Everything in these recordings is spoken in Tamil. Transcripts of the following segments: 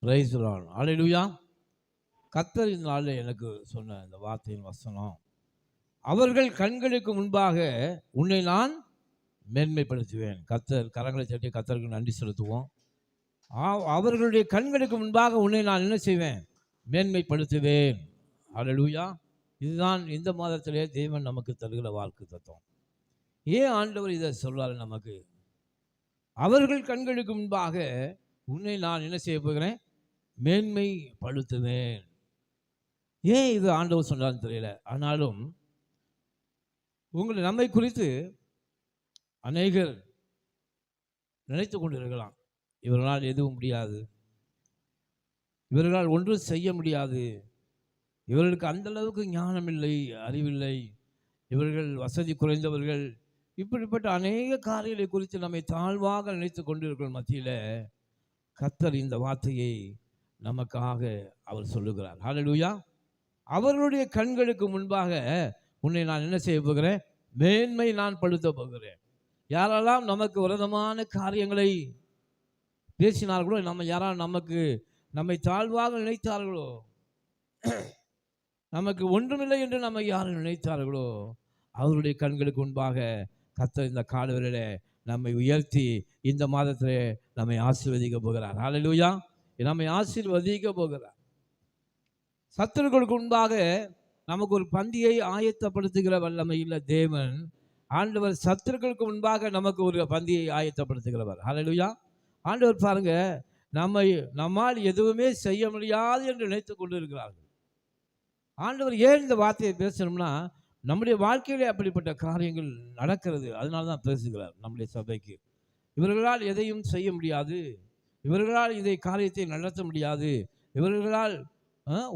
Praise the Lord. ஹல்லேலூயா. கர்த்தர் இந்த நாளில் எனக்கு சொன்ன இந்த வார்த்தையின் வசனம், அவர்கள் கண்களுக்கு முன்பாக உன்னை நான் மேன்மைப்படுத்துவேன். கர்த்தர் கரங்களை தட்டி கர்த்தருக்கு நன்றி செலுத்துவோம். அவர்களுடைய கண்களுக்கு முன்பாக உன்னை நான் என்ன செய்வேன்? மேன்மைப்படுத்துவேன். ஹல்லேலூயா. இதுதான் இந்த மாதத்திலே தேவன் நமக்கு தருகிற வாக்கு தத்துவம். ஏன் ஆண்டவர் இதை சொல்றாரு நமக்கு? அவர்கள் கண்களுக்கு முன்பாக உன்னை நான் என்ன செய்ய போகிறேன்? மேன்மைப்படுத்துவேன். ஏன் இது ஆண்டவர் சொன்னான்னு தெரியல. ஆனாலும் நம்மை குறித்து அநேகர் நினைத்து கொண்டு இருக்கலாம், இவர்களால் எதுவும் முடியாது, இவர்களால் ஒன்றும் செய்ய முடியாது, இவர்களுக்கு அந்த அளவுக்கு ஞானம் இல்லை, அறிவில்லை, இவர்கள் வசதி குறைந்தவர்கள், இப்படிப்பட்ட அநேக காரியங்களை குறித்து நம்மை தாழ்வாக நினைத்து கொண்டிருக்கிற மத்தியில் கர்த்தர் இந்த வார்த்தையை நமக்காக அவர் சொல்லுகிறார். ஹல்லேலூயா. அவர்களுடைய கண்களுக்கு முன்பாக உன்னை நான் என்ன செய்ய போகிறேன்? மேன்மை நான் படுத்த போகிறேன். யாரெல்லாம் நமக்கு விரோதமான காரியங்களை பேசினார்களோ, யாரால் நம்மை தாழ்வாக நினைத்தார்களோ, நமக்கு ஒன்றுமில்லை என்று நம்ம யாரும் நினைத்தார்களோ, அவருடைய கண்களுக்கு முன்பாக கர்த்தர் இந்த காலவெளியில நம்மை உயர்த்தி இந்த மாதத்திலே நம்மை ஆசீர்வதிக்க போகிறார். ஹல்லேலூயா. நம்மை ஆசீர்வதிக்க போகிறார். சத்துருக்களுக்கு முன்பாக நமக்கு ஒரு பந்தியை ஆயத்தப்படுத்துகிற வல்லமையுள்ள தேவன் ஆண்டவர் சத்துருக்களுக்கு முன்பாக நமக்கு ஒரு பந்தியை ஆயத்தப்படுத்துகிறவர். ஹல்லேலூயா. ஆண்டவர் பாருங்க, நம்மால் எதுவுமே செய்ய முடியாது என்று நினைத்து கொண்டு இருக்கிறார்கள். ஆண்டவர் ஏன் இந்த வார்த்தையை பேசணும்னா, நம்முடைய வாழ்க்கையிலே அப்படிப்பட்ட காரியங்கள் நடக்கிறது, அதனால தான் பேசுகிறார். நம்முடைய சபைக்கு இவர்களால் எதையும் செய்ய முடியாது, இவர்களால் இதை காரியத்தை நடத்த முடியாது, இவர்களால்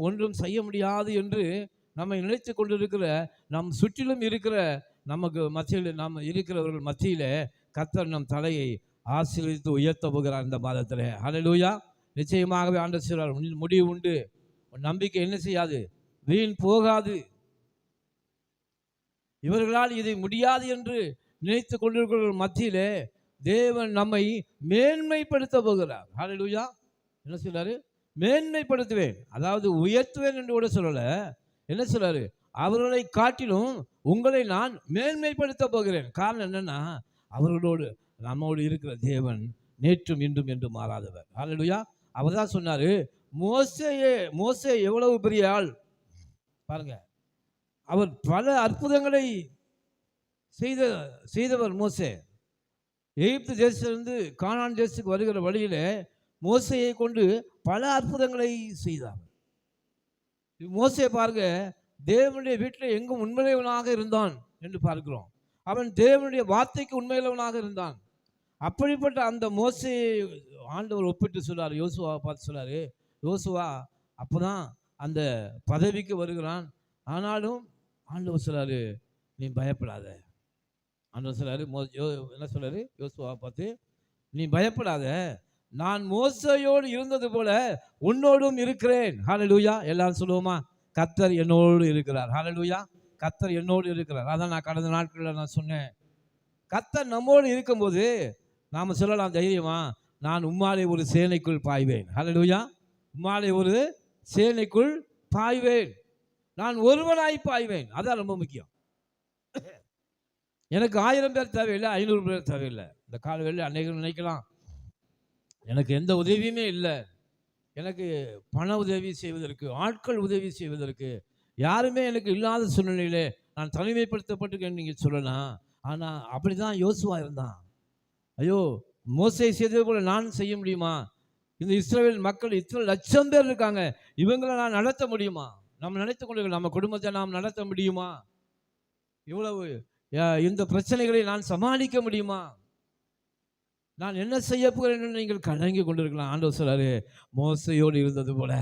ஒன்றும் செய்ய முடியாது என்று நம்மை நினைத்து கொண்டிருக்கிற நம் சுற்றிலும் இருக்கிற நமக்கு மத்தியில் நாம் இருக்கிறவர்கள் மத்தியில் கர்த்தர் நம் தலையை ஆசீர்வதித்து உயர்த்த போகிறார் இந்த மாதத்தில். ஹல்லேலூயா. நிச்சயமாகவே ஆண்டவர் சொல்றார், முடிவு உண்டு, நம்பிக்கை என்ன செய்யாது, வீண் போகாது. இவர்களால் இதை முடியாது என்று நினைத்து கொண்டிருக்கிற மத்தியிலே தேவன் நம்மை மேன்மைப்படுத்த போகிறார். ஹல்லேலூயா. என்ன சொல்றாரு? மேன்மைப்படுத்துவேன், அதாவது உயர்த்துவேன் என்று கூட சொல்லல. என்ன சொல்றாரு? அவர்களை காட்டிலும் உங்களை நான் மேன்மைப்படுத்த போகிறேன். காரணம் என்னன்னா, அவர்களோடு நம்மோடு இருக்கிற தேவன் நேற்றும் இன்றும் என்று மாறாதவர். ஹல்லேலூயா. அவர் தான் சொன்னாரு, மோசே எவ்வளவு பெரிய ஆள் பாருங்க, அவர் பல அற்புதங்களை செய்தவர் மோசே. எகிப்து தேசத்திலிருந்து கானான் தேசத்துக்கு வருகிற வழியில மோசையை கொண்டு பல அற்புதங்களை செய்தார். மோசே பாருங்க, தேவனுடைய வீட்டில் எங்கும் உண்மையுள்ளவனாக இருந்தான் என்று பார்க்கிறோம். அவன் தேவனுடைய வார்த்தைக்கு உண்மையுள்ளவனாக இருந்தான். அப்படிப்பட்ட அந்த மோசையை ஆண்டவர் ஒப்பிட்டு சொல்றாரு, யோசுவா பார்த்து சொல்றாரு, யோசுவா அப்போதான் அந்த பதவிக்கு வருகிறான். ஆனாலும் ஆண்டவர் சொல்றாரு, நீ பயப்படாத. ஆண்டவர் சொல்றாரு, என்ன சொல்றாரு? யோசுவா பார்த்து, நீ பயப்படாத, நான் மோசையோடு இருந்தது போல உன்னோடும் இருக்கிறேன். ஹல்லேலூயா. எல்லாரும் சொல்லுவோமா? கர்த்தர் என்னோடு இருக்கிறார். ஹல்லேலூயா. கர்த்தர் என்னோடு இருக்கிறார். அதான் நான் கடந்த நாட்களில் நான் சொன்னேன், கர்த்தர் நம்மோடு இருக்கும்போது நாம் சொல்லலாம் தைரியமா, நான் உம்மாலே ஒரு சேனைக்குள் பாய்வேன். ஹல்லேலூயா. உம்மாலே ஒரு சேனைக்குள் பாய்வேன், நான் ஒருவனாய் பாய்வேன். அதான் ரொம்ப முக்கியம். எனக்கு 1000 பேர் தேவையில்லை, 500 பேர் தேவையில்லை. இந்த காலவெளியில் அநேகர் நினைக்கலாம், எனக்கு எந்த உதவியுமே இல்லை, எனக்கு பண உதவி செய்வதற்கு, ஆட்கள் உதவி செய்வதற்கு யாருமே எனக்கு இல்லாத சூழ்நிலையிலே நான் தனிமைப்படுத்தப்பட்டிருக்கேன் நீங்கள் சொல்லலாம். ஆனால் அப்படி தான் யோசுவா இருந்தான். ஐயோ, மோசே செய்தது போல நான் செய்ய முடியுமா? இந்த இஸ்ரவேல் மக்கள் இத்தனை லட்சம் பேர் இருக்காங்க, இவங்களை நான் நடத்த முடியுமா? நம்ம நினைத்து கொண்டு நம்ம குடும்பத்தை நாம் நடத்த முடியுமா? இவ்வளவு இந்த பிரச்சனைகளை நான் சமாளிக்க முடியுமா? நான் என்ன செய்ய போகிறேன் என்று நீங்கள் கலங்கி கொண்டிருக்கலாம். ஆண்டவர் சொல்றாரு, மோசையோடு இருந்தது போல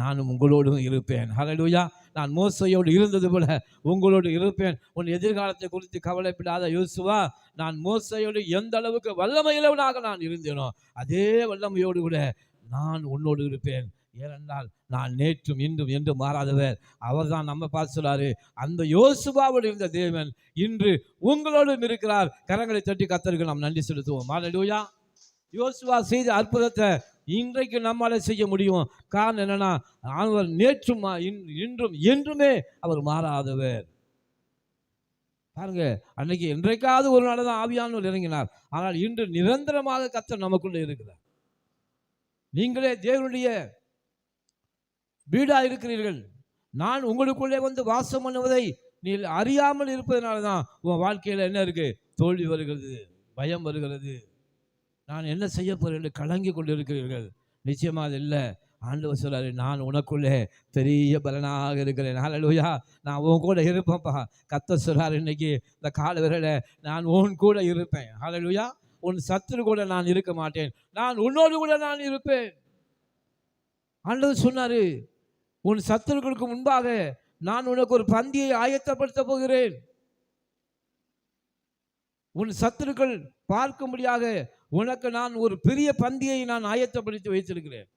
நானும் உங்களோடும் இருப்பேன். ஹல்லேலூயா. நான் மோசையோடு இருந்தது போல உங்களோடு இருப்பேன். உன் எதிர்காலத்தை குறித்து கவலைப்படாத யோசுவா, நான் மோசையோடு எந்த அளவுக்கு வல்லமையுள்ளவனாக நான் இருந்தேனோ அதே வல்லமையோடு கூட நான் உன்னோடு இருப்பேன். ஏனென்றால் நான் நேற்றும் இன்றும் என்று மாறாதவர். அவர் தான் நம்ம பார்த்து சொல்றாரு, அந்த யோசுவாவோடு இருந்த தேவன் இன்று உங்களோடும் இருக்கிறார். கரங்களை தட்டி கர்த்தருக்கு நாம் நன்றி செலுத்துவோம். ஹல்லேலூயா. யோசுவா செய்த அற்புதத்தை இன்றைக்கு நம்மால செய்ய முடியும். காரணம் என்னன்னா, அவர் நேற்றும் இன்றும் என்றுமே அவர் மாறாதவர். பாருங்க, அன்னைக்கு என்றைக்காவது ஒரு நாள் தான் ஆவியானவர் இறங்கினார். ஆனால் இன்று நிரந்தரமாக கர்த்தர் நமக்குள்ளே இருக்கிறார். நீங்களே தேவனுடைய வீடா இருக்கிறீர்கள். நான் உங்களுக்குள்ளே வந்து வாசம் பண்ணுவதை நீ அறியாமல் இருப்பதனால தான் உன் வாழ்க்கையில் என்ன இருக்கு? தோல்வி வருகிறது, பயம் வருகிறது. நான் என்ன செய்ய போறேன் என்று கலங்கி கொண்டு இருக்கிறீர்கள். நிச்சயமா அது இல்லை. ஆண்டவர் சொல்றாரு, நான் உனக்குள்ளே பெரிய பலனாக இருக்கிறேன். ஹல்லேலூயா. நான் உன் கூட இருப்பேன்ப்பா. கர்த்தர் சொல்றாரு இன்னைக்கு இந்த கால வேளையில, நான் உன் கூட இருப்பேன். ஹல்லேலூயா. உன் சத்துரு கூட நான் இருக்க மாட்டேன், நான் உன்னோடு கூட நான் இருப்பேன். ஆண்டவர் சொன்னாரு, உன் சத்துருக்களுக்கு முன்பாக நான் உனக்கு ஒரு பந்தியை ஆயத்தப்படுத்த போகிறேன். உன் சத்துருக்கள் பார்க்கும்படியாக உனக்கு நான் ஒரு பெரிய பந்தியை நான் ஆயத்தப்படுத்தி வைத்திருக்கிறேன்.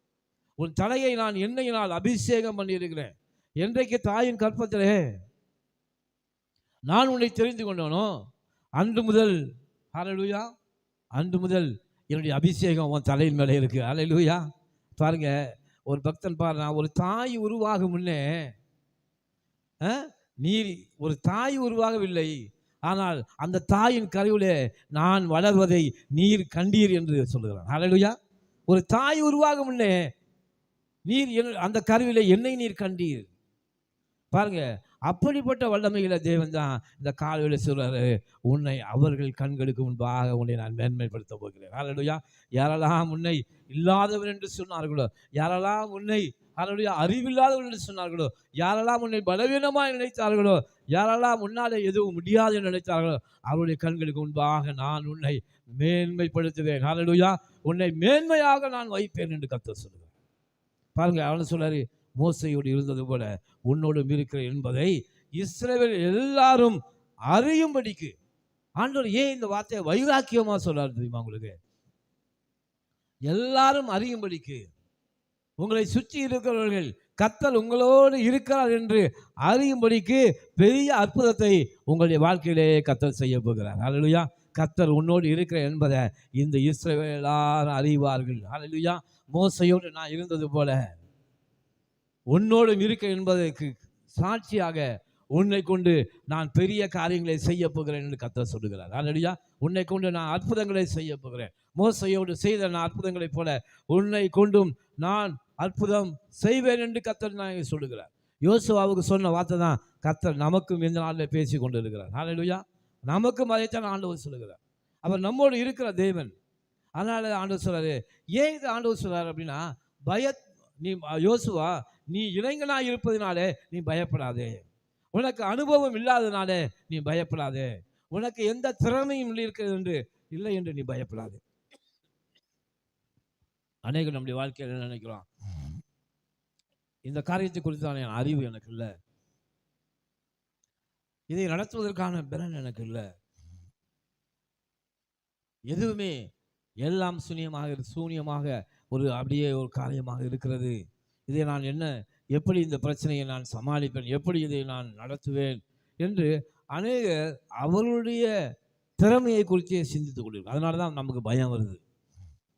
உன் தலையை நான் எண்ணெயினால் அபிஷேகம் பண்ணியிருக்கிறேன். என்றைக்கு தாயின் கற்பத்திலே நான் உன்னை தெரிந்து கொண்டோனோ அன்று முதல், ஹல்லேலூயா, அன்று முதல் என்னுடைய அபிஷேகம் உன் தலையின் மேலே இருக்கு. ஹல்லேலூயா. பாருங்க, ஒரு பக்தன் பாருங்க, ஒரு தாய் உருவாகும் முன்னே நீர் ஒரு தாய் உருவாகவில்லை, ஆனால் அந்த தாயின் கருவிலே நான் வளர்வதை நீர் கண்டீர் என்று சொல்லுகிறான். ஹல்லேலூயா. ஒரு தாய் உருவாகும் முன்னே நீர் அந்த கருவிலே என்னை நீர் கண்டீர். பாருங்க, அப்படிப்பட்ட வல்லமையில தேவன் தான் இந்த காலையில் சொல்றாரு, உன்னை அவர்கள் கண்களுக்கு முன்பாக உன்னை நான் மேன்மைப்படுத்த போகிறேன். ஹல்லேலூயா. யாரெல்லாம் உன்னை இல்லாதவன் என்று சொன்னார்களோ, யாரெல்லாம் உன்னை ஹல்லேலூயா அறிவில்லாதவன் என்று சொன்னார்களோ, யாரெல்லாம் உன்னை பலவீனமாய் நினைத்தார்களோ, யாரெல்லாம் உன்னாலே எதுவும் முடியாது என்று நினைத்தார்களோ, அவருடைய கண்களுக்கு முன்பாக நான் உன்னை மேன்மைப்படுத்துவேன். ஹல்லேலூயா. உன்னை மேன்மையாக நான் வைப்பேன் என்று கர்த்தர் சொல்லுகிறார். பாருங்க, அவன் சொல்றாரு, மோசையோடு இருந்தது போல உன்னோடும் இருக்கிற என்பதை இஸ்ரவேல் எல்லாரும் அறியும்படிக்கு. ஆண்டவர் ஏன் இந்த வார்த்தையை வைராக்கியமா சொல்றாரு தெரியுமா உங்களுக்கு? எல்லாரும் அறியும்படிக்கு, உங்களை சுற்றி இருக்கிறவர்கள் கர்த்தர் உங்களோடு இருக்கிறார் என்று அறியும்படிக்கு பெரிய அற்புதத்தை உங்களுடைய வாழ்க்கையிலே கர்த்தர் செய்ய போகிறார். ஹல்லேலூயா. கர்த்தர் உன்னோடு இருக்கிற என்பதை இந்த இஸ்ரவேல் எல்லாரும் அறிவார்கள். ஹல்லேலூயா. மோசையோடு நான் இருந்தது போல உன்னோடும் இருக்க என்பதற்கு சாட்சியாக உன்னை கொண்டு நான் பெரிய காரியங்களை செய்ய போகிறேன் என்று கர்த்தர் சொல்லுகிறார். ஹல்லேலூயா. உன்னை கொண்டு நான் அற்புதங்களை செய்ய போகிறேன். மோசையோடு செய்த நான் அற்புதங்களைப் போல உன்னை கொண்டும் நான் அற்புதம் செய்வேன் என்று கர்த்தர் நான் சொல்லுகிறார். யோசுவாவுக்கு சொன்ன வார்த்தை தான் கர்த்தர் நமக்கும் இந்த நாளில் பேசி கொண்டு இருக்கிறார். ஹல்லேலூயா. நமக்கும் அதைத்தான் ஆண்டவர் சொல்லுகிறார். அவர் நம்மோடு இருக்கிற தேவன். அதனால ஆண்டவர் சொல்றாரு. ஏன் இது ஆண்டவர் சொல்றாரு அப்படின்னா, நீ யோசுவா, நீ இளைஞனாக இருப்பதினாலே நீ பயப்படாதே, உனக்கு அனுபவம் இல்லாதனாலே நீ பயப்படாதே, உனக்கு எந்த திறமையும் இருக்கிறது இல்லை என்று நீ பயப்படாதே. அநேகம் நம்முடைய வாழ்க்கையில் என்ன நினைக்கிறோம், இந்த காரியத்தை குறித்தான அறிவு எனக்கு இல்லை, இதை நடத்துவதற்கான பலன் எனக்கு இல்லை, எதுவுமே எல்லாம் சூனியமாக ஒரு அப்படியே ஒரு காரியமாக இருக்கிறது, இதை நான் எப்படி இந்த பிரச்சனையை நான் சமாளிப்பேன், எப்படி இதை நான் நடத்துவேன் என்று அநேகர் அவர்களுடைய திறமையை குறித்தே சிந்தித்துக் கொண்டிருக்கும். அதனால தான் நமக்கு பயம் வருது.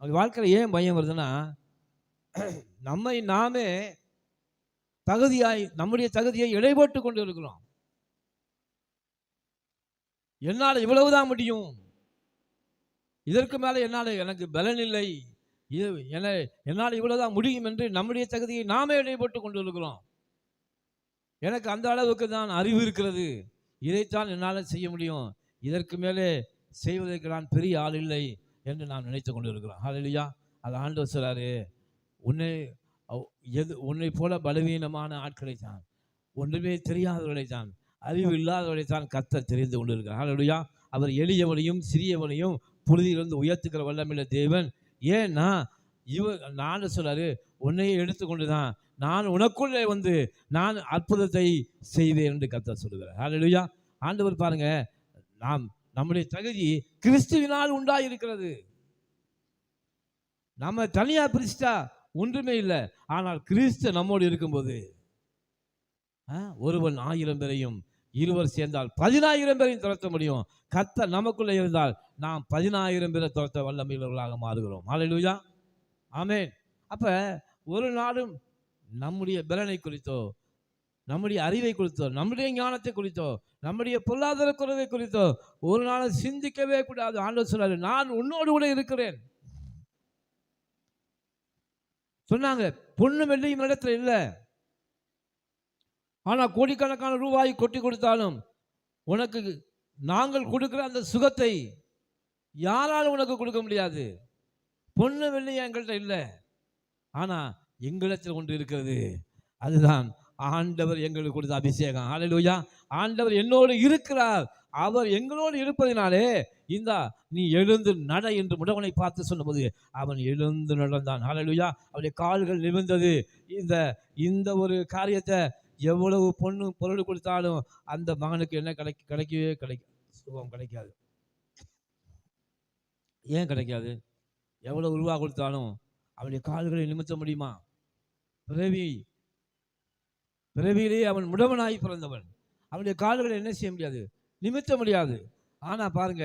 நம்ம வாழ்க்கையில் ஏன் பயம் வருதுன்னா, நம்மை நாமே நம்முடைய தகுதியை இடைப்பட்டு கொண்டு இருக்கிறோம். என்னால் இவ்வளவுதான் முடியும், இதற்கு மேலே எனக்கு பலன் இல்லை, என்னால் இவ்வளவுதான் முடியும் என்று நம்முடைய தகுதியை நாமே இடைப்பட்டு கொண்டு இருக்கிறோம். எனக்கு அந்த அளவுக்கு தான் அறிவு இருக்கிறது, இதைத்தான் என்னால் செய்ய முடியும், இதற்கு மேலே செய்வதற்கு நான் பெரிய ஆள் இல்லை என்று நான் நினைத்து கொண்டு இருக்கிறோம். ஹல்லேலூயா. அது ஆண்டவர் சொல்றாரு, உன்னை போல பலவீனமான ஆட்களை தான், ஒன்றுமே தெரியாதவர்களை தான், அறிவு இல்லாதவர்களை தான் கர்த்தர் தெரிந்து கொண்டு இருக்கிறார். ஹல்லேலூயா. அவர் எளியவனையும் சிறியவனையும் புழுதியிலிருந்து உயர்த்துக்கிற வல்லமையுள்ள தேவன். ஏன்னா நான் சொல்றாரு, உன்னையே எடுத்துக்கொண்டு தான் நான் உனக்குள்ளே வந்து நான் அற்புதத்தை செய்வேன் என்று கர்த்தர் சொல்லுகிறார். ஹல்லேலூயா. ஆண்டவர் பாருங்க, நம்முடைய தகுதி கிறிஸ்துவினால் உண்டாயிருக்கிறது. நம்ம தனியா பிரிச்சிட்டா ஒன்றுமே இல்லை. ஆனால் கிறிஸ்து நம்மோடு இருக்கும்போது, ஒருவன் 1000 பேரையும் இருவர் சேர்ந்தால் 10000 பேரையும் துரத்த முடியும். கர்த்தர் நமக்குள்ளே இருந்தால் நாம் 10000 பேரை துரத்த வல்லமையுள்ளவர்களாக மாறுகிறோம். ஹல்லேலூயா. ஆமென். அப்ப ஒரு நாளும் நம்முடைய பலனை குறித்தோ, நம்முடைய அறிவை குறித்தோ, நம்முடைய ஞானத்தை குறித்தோ, நம்முடைய பொருளாதார குறைவை குறித்தோ ஒரு நாளும் சிந்திக்கவே கூடாது. ஆண்டவர் சொல்றாரு, நான் உன்னோடு கூட இருக்கிறேன் சொன்னாங்க. பொண்ணு வெள்ளியும் இடத்துல இல்ல. ஆனா கோடிக்கணக்கான ரூபாய் கொட்டி கொடுத்தாலும் உனக்கு நாங்கள் கொடுக்கிற அந்த சுகத்தை யாராலும் உனக்கு கொடுக்க முடியாது. பொண்ணு வெள்ளி எங்கள்கிட்ட இல்லை, ஆனா எங்களிடத்தில் ஒன்று இருக்கிறது. அதுதான் ஆண்டவர் எங்களுக்கு கொடுத்த அபிஷேகம். ஹல்லேலூயா. ஆண்டவர் என்னோடு இருக்கிறார். அவர் எங்களோடு இருப்பதினாலே இந்த நீ எழுந்து நட என்று முடவனை பார்த்து சொன்னபோது அவன் எழுந்து நடந்தான். ஹல்லேலூயா. அவருடைய கால்கள் நிமிர்ந்தது. இந்த இந்த ஒரு காரியத்தை எவ்வளவு பொண்ணு பொருள் கொடுத்தாலும் அந்த மகனுக்கு என்ன கிடைக்கவே சுகம் கிடைக்காது. ஏன் கிடைக்காது? எவ்வளவு ரூபா கொடுத்தாலும் அவனுடைய கால்களை நிமித்த முடியுமா? பிறவியிலே அவன் முடவனாய் பிறந்தவன். அவனுடைய கால்களை என்ன செய்ய முடியாது? நிமித்த முடியாது. ஆனா பாருங்க,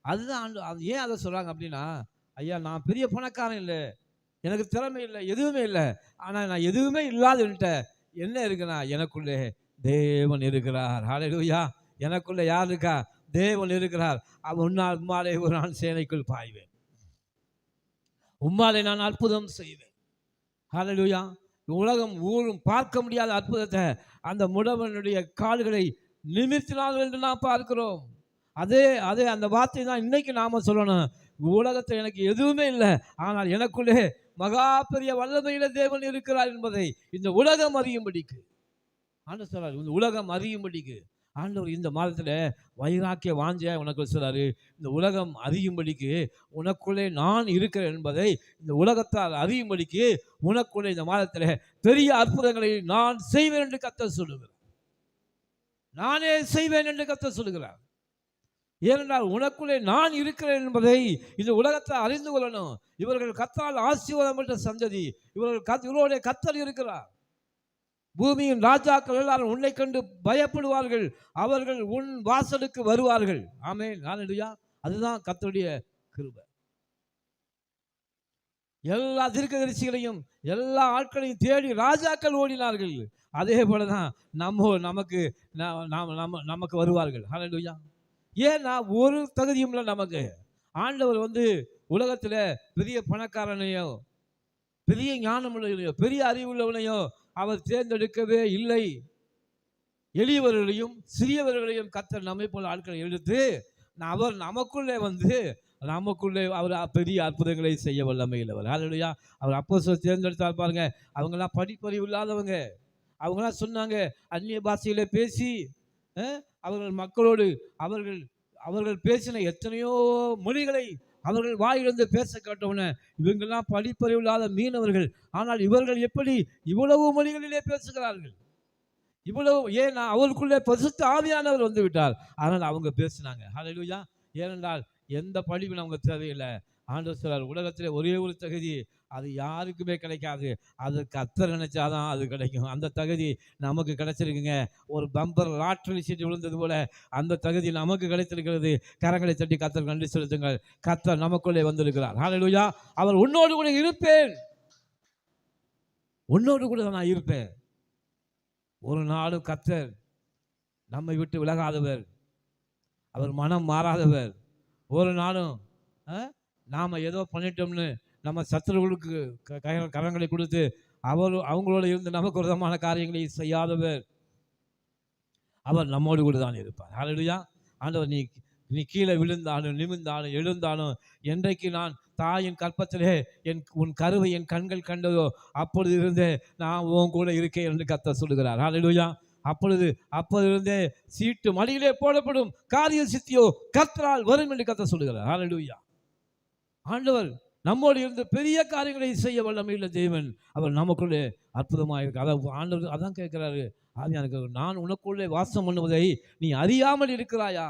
அதுதான் ஏன் அதை சொல்றாங்க அப்படின்னா, ஐயா நான் பெரிய பணக்காரன் இல்லை, எனக்கு திறமை இல்லை, எதுவுமே இல்லை. ஆனா நான் எதுவுமே இல்லாதவன்ட்ட என்ன இருக்குன்னா எனக்குள்ளே தேவன் இருக்கிறார். ஹல்லேலூயா. எனக்குள்ள யார் இருக்கா? தேவன் இருக்கிறார். அவன் உம்மாலே ஒரு நாள் சேனைக்குள் பாய்வேன், உம்மாலே நான் அற்புதம் செய்வேன். ஹல்லேலூயா. உலகம் ஊரும் பார்க்க முடியாத அற்புதத்தை அந்த முடவனுடைய கால்களை நிமிர்த்தினார்கள் என்று நாம் பார்க்கிறோம். அதே அந்த வார்த்தை தான் இன்னைக்கு நாம சொல்லணும். உலகத்தில் எனக்கு எதுவுமே இல்லை, ஆனால் எனக்குள்ளே மகா பெரிய வல்லமையில தேவன் இருக்கிறார் என்பதை இந்த உலகம் அறியும்படிக்கு ஆண்டவர் சொல்றாரு. இந்த உலகம் அறியும்படிக்கு ஆண்டவர் இந்த மாதத்துல வைராக்கிய வாஞ்ச உனக்கு சொல்றாரு. இந்த உலகம் அறியும்படிக்கு உனக்குள்ளே நான் இருக்கிறேன் என்பதை இந்த உலகத்தால் அறியும்படிக்கு உனக்குள்ளே இந்த மாதத்துல பெரிய அற்புதங்களை நான் செய்வேன் என்று கர்த்தர் சொல்லுகிறார். நானே செய்வேன் என்று கர்த்தர் சொல்லுகிறார். ஏனென்றால் உனக்குள்ளே நான் இருக்கிறேன் என்பதை இந்த உலகத்தை அறிந்து கொள்ளணும். இவர்கள் கர்த்தரால் ஆசீர்வாதம் பெற்ற சந்ததி, இவர்களுடைய கர்த்தர் இருக்கிறார். பூமியின் ராஜாக்கள் எல்லாரும் உன்னை கண்டு பயப்படுவார்கள், அவர்கள் உன் வாசலுக்கு வருவார்கள். ஆமென். ஹல்லேலூயா. அதுதான் கர்த்தருடைய கிருபை. எல்லா தீர்க்கதரிசிகளையும் எல்லா ஆட்களையும் தேடி ராஜாக்கள் ஓடினார்கள். அதே போலதான் நமக்கு வருவார்கள். ஹல்லேலூயா. ஏன்னா ஒரு தகுதியும் இல்லை நமக்கு. ஆண்டவர் உலகத்துல பெரிய பணக்காரனையோ, பெரிய ஞானமுள்ளவனையோ, பெரிய அறிவுள்ளவனையோ அவர் தேர்ந்தெடுக்கவே இல்லை. எளியவர்களையும் சிறியவர்களையும் கர்த்தர் நம்மை போல ஆட்களை எடுத்து அவர் நமக்குள்ளே அவர் பெரிய அற்புதங்களை செய்ய வல்லமையிலவர். ஹல்லேலூயா. அவர் அப்போஸ்தலர் தேர்ந்தெடுத்தார் பாருங்க. அவங்கெல்லாம் படிப்பறிவு இல்லாதவங்க. அவங்களாம் சொன்னாங்க அந்நிய பாஷையில பேசி அவர்கள் மக்களோடு அவர்கள் பேசின எத்தனையோ மொழிகளை அவர்கள் வாயிலிருந்து பேச கேட்டவுடனே இவங்கெல்லாம் படிப்பறிவு இல்லாத மீனவர்கள், ஆனால் இவர்கள் எப்படி இவ்வளவு மொழிகளிலே பேசுகிறார்கள்? இவ்வளவு ஏன் அவருக்குள்ளே பரிசுத்த ஆவியானவர் வந்து விட்டார். அதனால் அவங்க பேசினாங்க. ஹல்லேலூயா. ஏனென்றால் எந்த படிப்பும் நமக்கு தேவையில்லை. ஆண்டவர் சொல்றார், உலகத்திலே ஒரே ஒரு தகுதி, அது யாருக்குமே கிடைக்காது, அது கர்த்தர் நினைச்சாதான் அது கிடைக்கும். அந்த தகுதி நமக்கு கிடைச்சிருக்குங்க. ஒரு பம்பர் லாட்டரி சீட்டு விழுந்தது போல அந்த தகுதி நமக்கு கிடைத்திருக்கிறது. கரங்களை தட்டி கர்த்தர் நன்றி செலுத்துங்கள். கர்த்தர் நமக்குள்ளே வந்திருக்கிறார். ஹல்லேலூயா. அவர் உன்னோடு கூட இருப்பேன், உன்னோடு கூட நான் இருப்பேன். ஒரு நாளும் கர்த்தர் நம்மை விட்டு விலகாதவர், அவர் மனம் மாறாதவர். ஒரு நாளும் நாம ஏதோ பண்ணிட்டோம்னு நம்ம சத்துருவுக்கு கரங்களை கொடுத்து அவங்களோட இருந்து நமக்கு ஒரு விதமான காரியங்களை செய்யாதவர். அவர் நம்மோடு கூட தான் இருப்பார். ஹல்லேலூயா. ஆண்டவர் நீ கீழே விழுந்தாலும் நிமிர்ந்தாலும் எழுந்தாலும், என்றைக்கு நான் தாயின் கற்பத்திலே உன் கருவை என் கண்கள் கண்டதோ அப்பொழுது இருந்தே நான் உன் கூட இருக்கேன் என்று கர்த்தர் சொல்லுகிறார். ஹல்லேலூயா. அப்பொழுது சீட்டு மடியிலே போடப்படும், காரிய சித்தியோ கர்த்தரால் வரும் என்று கர்த்தர் சொல்லுகிறார். ஹல்லேலூயா. ஆண்டவர் நம்மோடு இருந்து பெரிய காரியங்களை செய்ய வல்லமையுள்ள தேவன். அவர் நமக்குள்ளே அற்புதமாக இருக்கு. ஆண்டவர் அதான் கேட்கிறாரு, நான் உனக்குள்ளே வாசம் பண்ணுவதை நீ அறியாமல் இருக்கிறாயா?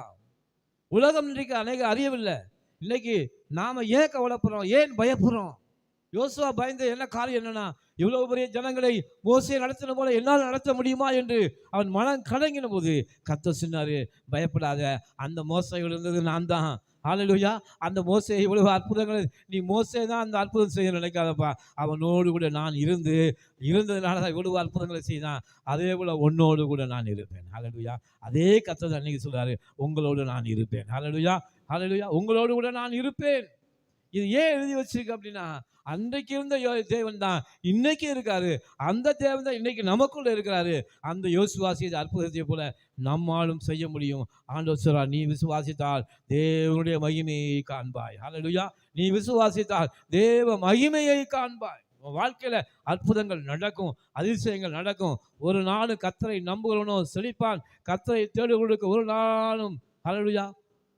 உலகம் இன்றைக்கு அநேக அறியவில்லை. இன்னைக்கு நாம ஏன் கவலைப்படுறோம், ஏன் பயப்படுறோம்? யோசுவா பயந்த என்ன காரியம் என்னன்னா, இவ்வளவு பெரிய ஜனங்களை மோசே நடத்தின போல என்னால் நடத்த முடியுமா என்று அவன் மனம் கலங்கின போது கர்த்தர் சொன்னாரு, பயப்படாத, அந்த மோசைகள் இருந்தது நான் தான், ஹல்லேலூயா. அந்த மோசே இவ்வளவு அற்புதங்களை நீ மோசே தான் அந்த அற்புதம் செய்ய நினைக்காதப்பா. அவனோடு கூட நான் இருந்ததுனால தான் இவ்வளவு அற்புதங்களை செய்தான். அதே போல உன்னோடு கூட நான் இருப்பேன். ஹல்லேலூயா. அதே கர்த்தர் அன்னைக்கு சொல்றாரு, உங்களோடு நான் இருப்பேன். ஹல்லேலூயா, ஹல்லேலூயா. உங்களோடு கூட நான் இருப்பேன். இது ஏன் எழுதி வச்சிருக்கு அப்படின்னா, அன்றைக்கு இருந்த தேவன் தான் இன்னைக்கு இருக்காரு. அந்த தேவன் தான் இன்னைக்கு நமக்குள்ள இருக்கிறாரு. அந்த யோசுவா செய்த அற்புதத்தை போல நம்மாலும் செய்ய முடியும். ஆண்டவர் சொல்றார், நீ விசுவாசித்தால் தேவனுடைய மகிமையை காண்பாய். ஹல்லேலூயா. நீ விசுவாசித்தால் தேவ மகிமையை காண்பாய். உன் வாழ்க்கையில அற்புதங்கள் நடக்கும், அதிசயங்கள் நடக்கும். ஒரு நாளும் கர்த்தரை நம்புகிறவனோ செழிப்பான். கர்த்தரை தேடுகிறவர்களுக்கு ஒரு நாளும், ஹல்லேலூயா,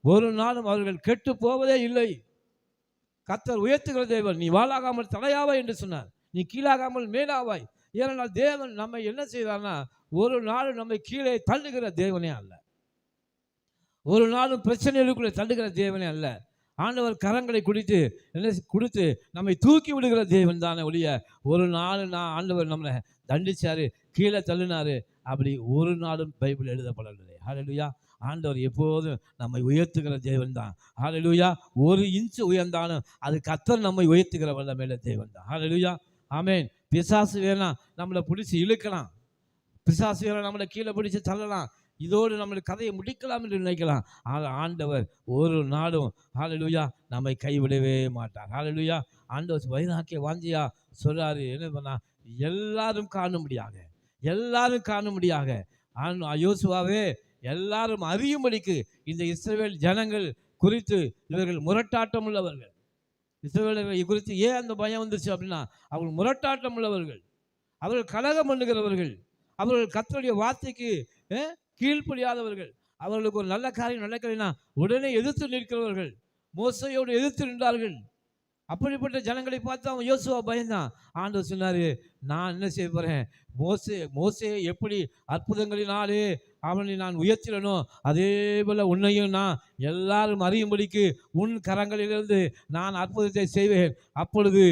ஒரு நாளும் அவர்கள் கெட்டு போவதே இல்லை. கர்த்தர் உயர்த்துகிற தேவன். நீ வாளாகாமல் தலையாவாய் என்று சொன்னார். நீ கீழாகாமல் மேலாவாய். ஏனென்றால் தேவன் நம்மை என்ன செய்தார்னா, ஒரு நாள் நம்மை கீழே தள்ளுகிற தேவனே அல்ல. ஒரு நாளும் பிரச்சனைகளுக்குள்ளே தள்ளுகிற தேவனே அல்ல. ஆண்டவர் கரங்களை கொடுத்து நம்மை தூக்கி விடுகிற தேவன் தானே ஒழிய, ஒரு நாள் ஆண்டவர் நம்மளை தண்டிச்சாரு, கீழே தள்ளினாரு, அப்படி ஒரு நாளும் பைபிள் எழுதப்படவில்லை. ஹல்லேலூயா. ஆண்டவர் எப்போதும் நம்மை உயர்த்துகிற தேவன் தான். ஹல்லேலூயா. ஒரு இன்ச்சு உயர்ந்தாலும் அது கர்த்தர் நம்மை உயர்த்துகிற வல்லமையுள்ள தேவன் தான். ஹல்லேலூயா. ஆமென். பிசாசு வேணா நம்மளை பிடிச்சி இழுக்கலாம், பிசாசு வேணா நம்மளை கீழே பிடிச்சி தள்ளலாம், இதோடு நம்மளுடைய கதையை முடிக்கலாம் என்று நினைக்கலாம். ஆனால் ஆண்டவர் ஒரு நாளும், ஹல்லேலூயா, நம்மை கைவிடவே மாட்டார். ஹல்லேலூயா. ஆண்டவர் வைராக்கிய வாஞ்சியா சொல்றாரு, என்ன பண்ணா, எல்லாரும் காணும்படியாக யோசுவாவே எல்லாரும் அறியும்படிக்கு இந்த இஸ்ரவேல் ஜனங்கள் குறித்து இவர்கள் முரட்டாட்டம் உள்ளவர்கள். இஸ்ரவேலர்களை குறித்து ஏன் அந்த பயம் வந்துச்சு அப்படின்னா, அவர்கள் முரட்டாட்டம் உள்ளவர்கள், அவர்கள் கலகம் பண்ணுகிறவர்கள், அவர்கள் கர்த்தருடைய வார்த்தைக்கு கீழ்ப்படியாதவர்கள், அவர்களுக்கு ஒரு நல்ல காரியம் நடக்கலைன்னா உடனே எதிர்த்து நிற்கிறவர்கள், மோசையோடு எதிர்த்து நின்றார்கள். அப்படிப்பட்ட ஜனங்களை பார்த்து அவன் யோசுவா பயந்தான். ஆண்டவர் சொன்னாரு, நான் என்ன செய்ய போறேன், மோசே எப்படி அற்புதங்களினாலே அவனை நான் உயர்த்தினோ அதே போல உன்னையும் நான் எல்லாரும் அறியும்படிக்கு உன் கரங்களிலிருந்து நான் அற்புதத்தை செய்வேன். அப்பொழுது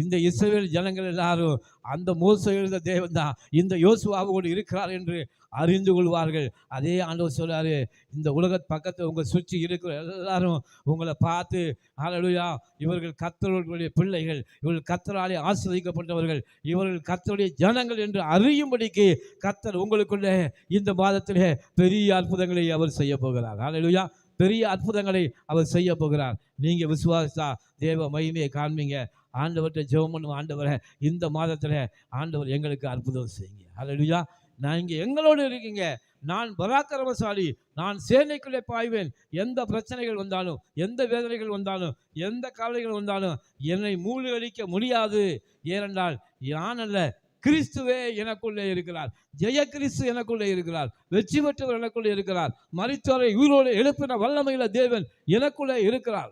இந்த இஸ்ரவேல் ஜனங்கள் எல்லாரும் அந்த மோசே எழுந்த தேவன் தான் இந்த யோசுவாவோடு இருக்கிறார் என்று அறிந்து கொள்வார்கள். அதே ஆண்டவர் சொல்றாரு, இந்த உலக பக்கத்தில் உங்கள் சுற்றி இருக்கிற எல்லாரும் உங்களை பார்த்து, ஹல்லேலூயா, இவர்கள் கர்த்தருடைய பிள்ளைகள், இவர்கள் கர்த்தராலே ஆசீர்வதிக்கப்பட்டவர்கள், இவர்கள் கர்த்தருடைய ஜனங்கள் என்று அறியும்படிக்கு கர்த்தர் உங்களுக்குள்ளே இந்த மாதத்திலே பெரிய அற்புதங்களை அவர் செய்ய போகிறார். ஹல்லேலூயா. பெரிய அற்புதங்களை அவர் செய்ய போகிறார். நீங்க விசுவாசா தேவ மகிமையை காண்பீங்க. ஆண்டவர்கிட்ட ஜெபம் பண்ணும், ஆண்டவரை இந்த மாதத்தில் ஆண்டவர் எங்களுக்கு அற்புதம் செய்யுங்க. ஹல்லேலூயா. நான் இங்கே எங்களோடு இருக்கீங்க, நான் பராக்கிரமசாலி, நான் சேனைக்குள்ளே பாய்வேன். எந்த பிரச்சனைகள் வந்தாலும், எந்த வேதனைகள் வந்தாலும், எந்த கவலைகள் வந்தாலும் என்னை மூழ்கடிக்க முடியாது. ஏனென்றால் நான் அல்ல, கிறிஸ்துவே எனக்குள்ளே இருக்கிறார். ஜெய கிறிஸ்து எனக்குள்ளே இருக்கிறார். வெற்றி பெற்றவர் எனக்குள்ளே இருக்கிறார். மரித்தோரை உயிரோடு எழுப்பின வல்லமையுள்ள தேவன் எனக்குள்ளே இருக்கிறார்.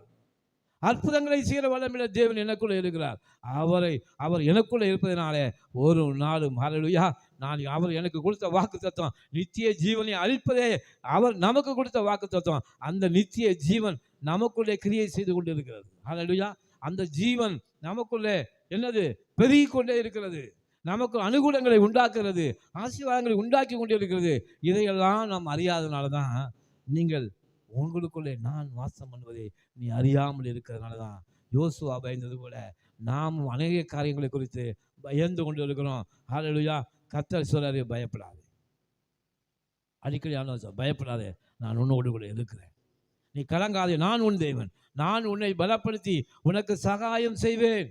அற்புதங்களை செய்கிற வல்லமையுள்ள தேவன் எனக்குள்ளே இருக்கிறார். அவர் எனக்குள்ளே இருப்பதனாலே ஒரு நாளும், ஹல்லேலூயா, அவர் எனக்கு கொடுத்த வாக்கு தத்துவம், நித்திய ஜீவனை அளிப்பதே அவர் நமக்கு கொடுத்த வாக்கு தத்துவம். அந்த நித்திய ஜீவன் நமக்குள்ளே கிரியை செய்து கொண்டு இருக்கிறது. ஹல்லேலூயா. அந்த ஜீவன் நமக்குள்ளே என்னது, பெருகி கொண்டே இருக்கிறது, நமக்கு அனுகூலங்களை உண்டாக்குறது, ஆசீர்வாதங்களை உண்டாக்கி கொண்டே இருக்கிறது. இதையெல்லாம் நாம் அறியாதனால தான் நீங்கள் உங்களுக்குள்ளே நான் வாசம் பண்ணுவதை நீ அறியாமல் இருக்கிறதுனால தான் யோசுவா பயந்தது போல நாமும் அநேக காரியங்களை குறித்து பயந்து கொண்டு இருக்கிறோம். ஹல்லேலூயா. கர்த்தர் சொல்றாரு, பயப்படாது. அடிக்கடி பயப்படாதே, நான் உன்னோடு கூட இருக்கிறேன், நீ கலங்காதே, நான் உன் தேவன், நான் உன்னை பலப்படுத்தி உனக்கு சகாயம் செய்வேன்,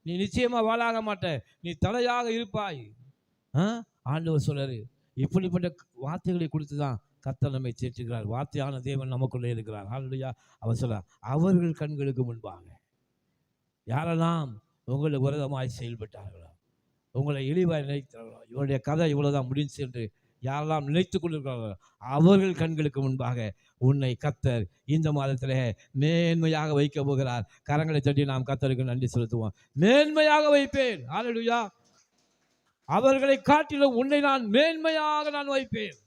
நீ நிச்சயமா வாழாக மாட்ட, நீ தலையாக இருப்பாய். ஆண்டவர் சொல்றாரு. இப்படிப்பட்ட வார்த்தைகளை கொடுத்து தான் கர்த்தர் நம்மை சேர்த்துக்கிறார். வார்த்தையான தேவன் நமக்குள்ளே இருக்கிறார். ஹல்லேலூயா. அவர் சொல்றார், அவர்கள் கண்களுக்கு முன்பாக யாரெல்லாம் உங்களை விரோதமாய் செயல்பட்டார்களோ, உங்களை இழிவாய் நினைத்தார்களோ, இவருடைய கதை இவ்வளவுதான் முடிஞ்சு என்று யாரெல்லாம் நினைத்து கொண்டிருக்கிறார்களோ அவர்கள் கண்களுக்கு முன்பாக உன்னை கர்த்தர் இந்த மாதத்திலே மேன்மையாக வைக்க போகிறார். கரங்களை தட்டி நாம் கர்த்தருக்கு நன்றி செலுத்துவோம். மேன்மையாக வைப்பேன். ஹல்லேலூயா. அவர்களை காட்டிலும் உன்னை நான் மேன்மையாக நான் வைப்பேன்.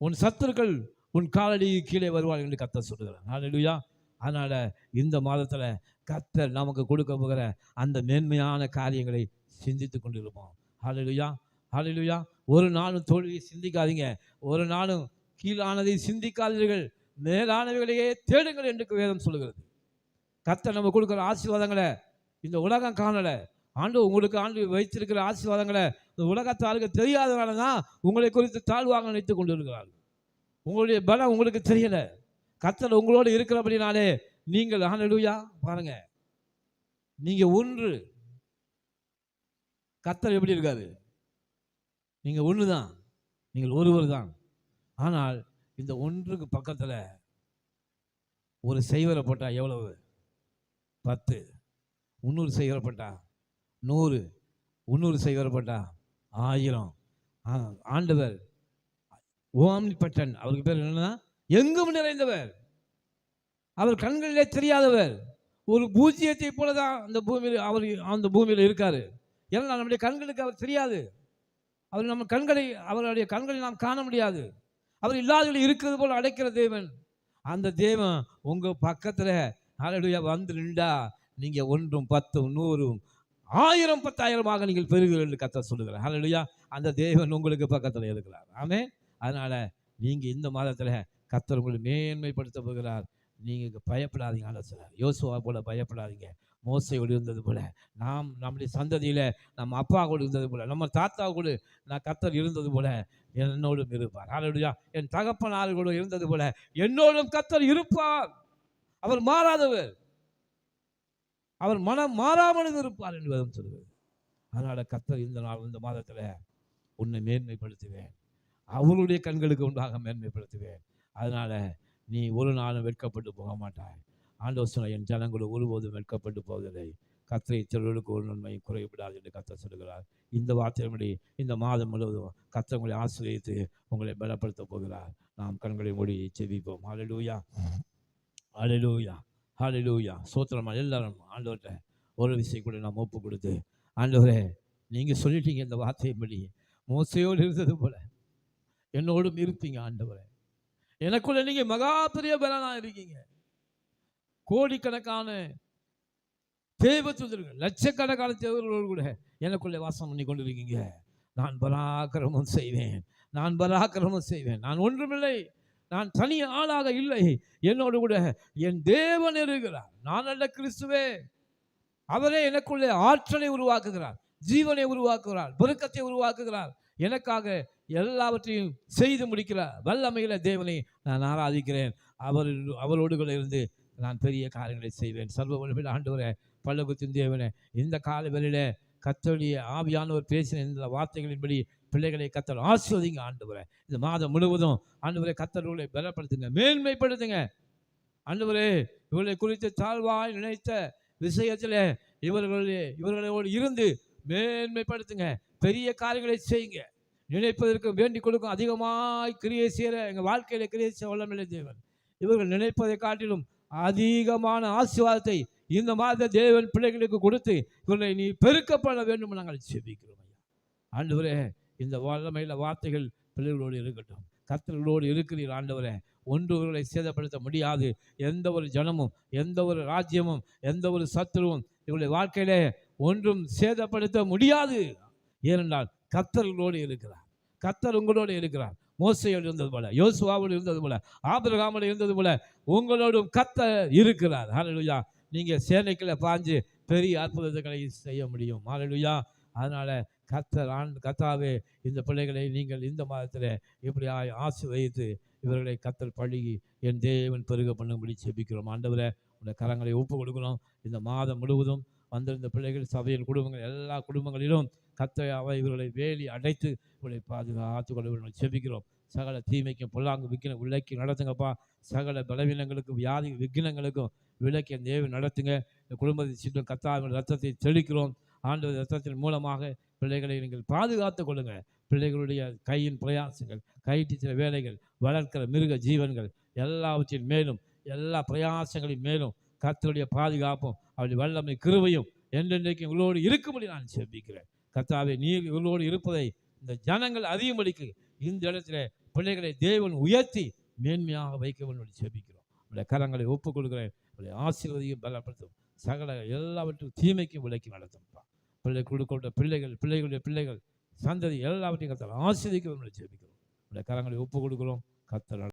உன் சத்துருக்கள் உன் காலடி கீழே வருவார்கள் என்று கர்த்தர் சொல்லுகிறார். ஹல்லேலூயா. அதனால இந்த மாதத்துல கர்த்தர் நமக்கு கொடுக்க போகிற அந்த மேன்மையான காரியங்களை சிந்தித்து கொண்டிருப்போம். ஹல்லேலூயா. ஹல்லேலூயா. ஒரு நாளும் தோல்வியை சிந்திக்காதீங்க, ஒரு நாளும் கீழானதை சிந்திக்காதீர்கள். மேலானவைகளையே தேடுங்கள் என்று வேதம் சொல்லுகிறது. கர்த்தர் நம்ம கொடுக்குற ஆசீர்வாதங்களை இந்த உலகம் காணலை. உங்களுக்கு வைத்திருக்கிற ஆசீர்வாதங்களை இந்த உலகத்தாருக்கு தெரியாதனால தான் உங்களை குறித்து தாழ்வாக நினைத்துக் கொண்டு இருக்கிறார்கள். உங்களுடைய பலம் உங்களுக்கு தெரியல. கர்த்தர் உங்களோடு இருக்கிறபடினாலே நீங்கள் ஹல்லேலூயா பாருங்க, நீங்க ஒன்று. கர்த்தர் எப்படி இருக்காரு? நீங்க ஒன்று தான், நீங்கள் ஒருவர் தான். ஆனால் இந்த ஒன்றுக்கு பக்கத்தில் ஒரு செய்வரை போட்டா எவ்வளவு? 10. 300 செய்வரை போட்டா 100, 300 செய்வரை போட்டா 1000. ஆண்டவர் ஓம்னிபட்டன், அவருக்கு பேர் என்னன்னா எங்கும் நிறைந்தவர். அவர் கண்களிலே தெரியாதவர். ஒரு பூஜ்ஜியத்தை போலதான் அந்த பூமியில் அவர் அந்த பூமியில் இருக்காரு. ஏன்னா நம்முடைய கண்களுக்கு அவர் தெரியாது. அவர் நம்ம அவருடைய கண்களை நாம் காண முடியாது. அவர் இல்லாதவர்கள் இருக்கிறது போல அடைக்கிற தேவன். அந்த தேவன் உங்க பக்கத்துல ஹல்லேலூயா வந்து நின்றா நீங்க 1, 10, 100, 1000, 10,000 நீங்கள் பெறுவீர்கள் என்று கர்த்தர் சொல்லுகிறார். ஹல்லேலூயா. அந்த தேவன் உங்களுக்கு பக்கத்துல இருக்கிறார். ஆமென். அதனால நீங்க இந்த மாதத்துல கர்த்தர் உங்களை மேன்மைப்படுத்த போகிறார். நீங்க பயப்படாதீங்க. ஆலோசனை யோசுவா போல பயப்படாதீங்க. மோசையோடு இருந்தது போல, நம்முடைய சந்ததியில நம்ம அப்பா கூட இருந்தது போல, நம்ம தாத்தா கூட நான் கர்த்தர் இருந்தது போல என்னோடும் இருப்பார். ஹல்லேலூயா. என் தகப்பனார் கூட இருந்தது போல என்னோடும் கர்த்தர் இருப்பார். அவர் மாறாதவர். அவர் மனம் மாறாமல் இருப்பார் என்று சொல்லுவது. அதனால கர்த்தர் இந்த மாதத்துல உன்னை மேன்மைப்படுத்துவேன். அவருடைய கண்களுக்கு உண்டாக மேன்மைப்படுத்துவேன். அதனால நீ ஒரு நாளும் வெட்கப்பட்டு போக மாட்டாய். ஆண்டவர் சொன்ன என் ஜனங்களும் ஒருபோதும் வெட்கப்பட்டு போவதில்லை. கர்த்தரை சொல்வதற்கு ஒரு நன்மையும் குறைவிடாது என்று கர்த்தர் சொல்லுகிறார். இந்த வார்த்தையின்படி இந்த மாதம் முழுவதும் கர்த்தர் உங்களை ஆசீர்வதித்து உங்களை பலப்படுத்த போகிறார். நாம் கண்களை மூடி செபிப்போம். ஹல்லேலூயா, ஹல்லேலூயா, ஹல்லேலூயா. சோத்திரம். எல்லாரும் ஆண்டவர்கிட்ட ஒரு விஷயம் கூட நாம் ஒப்பு கொடுத்து, ஆண்டவரே நீங்கள் சொல்லிட்டீங்க இந்த வார்த்தையின்படி மோசையோடு இருந்தது போல என்னோடும் இருப்பீங்க. ஆண்டவரே எனக்குள்ள நீங்க மகா பெரிய பலனா இருக்கீங்க. கோடிக்கணக்கான தேவதூதர்கள், லட்சக்கணக்கான தேவர்களோடு கூட எனக்குள்ளே வாசம் பண்ணி கொண்டு இருக்கீங்க. நான் பராக்கிரமம் செய்வேன், நான் பராக்கிரமம் செய்வேன். நான் ஒன்றுமில்லை, நான் தனி ஆளாக இல்லை, என்னோடு கூட என் தேவன் இருக்கிறார். நான் அல்ல, கிறிஸ்துவே. அவரே எனக்குள்ளே ஆற்றலை உருவாக்குகிறார், ஜீவனை உருவாக்குகிறார், பெருக்கத்தை உருவாக்குகிறார். எனக்காக எல்லாவற்றையும் செய்து முடிக்கிறார். வல்லமையில தேவனை நான் ஆராதிக்கிறேன். அவரோடு கூட இருந்து நான் பெரிய காரியங்களை செய்வேன். சர்வ வல்லமையுள்ள ஆண்டவரே, பல்லகுத்தின் தேவனே, இந்த கால வேளையில கர்த்தருடைய ஆவியானவர் பேசின இந்த வார்த்தைகளின்படி பிள்ளைகளை கர்த்தர் ஆசீர்வதிங்க. ஆண்டவரே இந்த மாதம் முழுவதும் ஆண்டவரே கர்த்தர்களை பலப்படுத்துங்க, மேன்மைப்படுத்துங்க. ஆண்டவரே இவர்களை குறித்து தாழ்வாய் நினைத்த விஷயத்தில் இவர்களோடு இருந்து மேன்மைப்படுத்துங்க. பெரிய காரியங்களை செய்யுங்க. நினைப்பதற்கு வேண்டிக் கொடுக்கும் அதிகமாய் கிரியை செய்கிற எங்கள் வாழ்க்கையில கிரியை செய்ய வல்லமையுள்ள தேவன். இவர்கள் நினைப்பதை காட்டிலும் அதிகமான ஆசீர்வாதத்தை இந்த மாத தேவன் பிள்ளைகளுக்கு கொடுத்து இவர்களை நீ பெருக்கப்பட வேண்டும் நாங்கள் செபிக்கிறோம். ஆண்டவரே இந்த வல்லமையில வார்த்தைகள் பிள்ளைகளோடு இருக்கட்டும். கர்த்தர்களோடு இருக்கிறீர். ஆண்டவரே ஒன்றுவர்களை சேதப்படுத்த முடியாது. எந்த ஒரு ஜனமும், எந்த ஒரு ராஜ்யமும், எந்த ஒரு சத்துருவும் இவருடைய வாழ்க்கையிலே ஒன்றும் சேதப்படுத்த முடியாது. ஏனென்றால் கர்த்தர்களோடு இருக்கிறார். கர்த்தர் உங்களோடு இருக்கிறார். மோசையோடு இருந்தது போல, யோசுவாவோடு இருந்தது போல, ஆபிரகாமோடு இருந்தது போல உங்களோடும் கர்த்தர் இருக்கிறார். ஹல்லேலூயா. நீங்க சேனைக்குள்ள பாஞ்சு பெரிய அற்புதங்களை செய்ய முடியும். ஹல்லேலூயா. அதனால கர்த்தாவே இந்த பிள்ளைகளை நீங்கள் இந்த மாதத்தில் இப்படி ஆசீர்வதித்து இவர்களை கர்த்தர் பழகி என் தேவன் பெருக பண்ணும்படி செபிக்கிறோம். ஆண்டவரே உடைய கரங்களை ஒப்பு கொடுக்கணும். இந்த மாதம் முழுவதும் வந்திருந்த பிள்ளைகள், சபையின் குடும்பங்கள், எல்லா குடும்பங்களிலும் கர்த்தர் இவர்களை வேலி அடைத்து இவர்களை பாதுகாத்து கொள்ள செபிக்கிறோம். சகல தீமைக்கும் பொல்லாங்கு விலக்கி நடத்துங்கப்பா. சகல பலவீனங்களுக்கும் வியாதி விக்னங்களுக்கும் விலக்கி அந்த தேவன் நடத்துங்க. இந்த குடும்பத்தை சுற்றும் கர்த்தாவின் ரத்தத்தை தெளிக்கிறோம். ஆண்டவர் ரத்தத்தின் மூலமாக பிள்ளைகளை நீங்கள் பாதுகாத்து கொள்ளுங்க. பிள்ளைகளுடைய கையின் பிரயாசங்கள், கைட்டு சில வேலைகள், வளர்க்கிற மிருக ஜீவன்கள் எல்லாவற்றின் மேலும், எல்லா பிரயாசங்களின் மேலும் கர்த்தருடைய பாதுகாப்பும் அவருடைய வல்லமை கிருபையும் என்றென்றைக்கு உங்களோடு இருக்கும்படி நான் செபிக்கிறேன். கர்த்தாவே நீர் இவர்களோடு இருப்பதை இந்த ஜனங்கள் அறியும்படிக்கு இந்த இடத்துல பிள்ளைகளை தேவன் உயர்த்தி மேன்மையாக வைக்க வேண்டும் செபிக்கிறோம். உடைய கரங்களை ஒப்புக் கொடுக்கிறேன். உடைய ஆசீர்வதியும் பலப்படுத்தும். சகல எல்லாவற்றும் தீமைக்கும் விலக்கி நடத்தும்ப்பா. கொடுக்கின்ற பிள்ளைகளுடைய பிள்ளைகள் சந்ததி எல்லாவற்றையும் கர்த்தர் ஆசீர்வதிக்க வேண்டும் செபிக்கிறோம். உடைய கரங்களை ஒப்புக் கொடுக்கிறோம். கர்த்தர்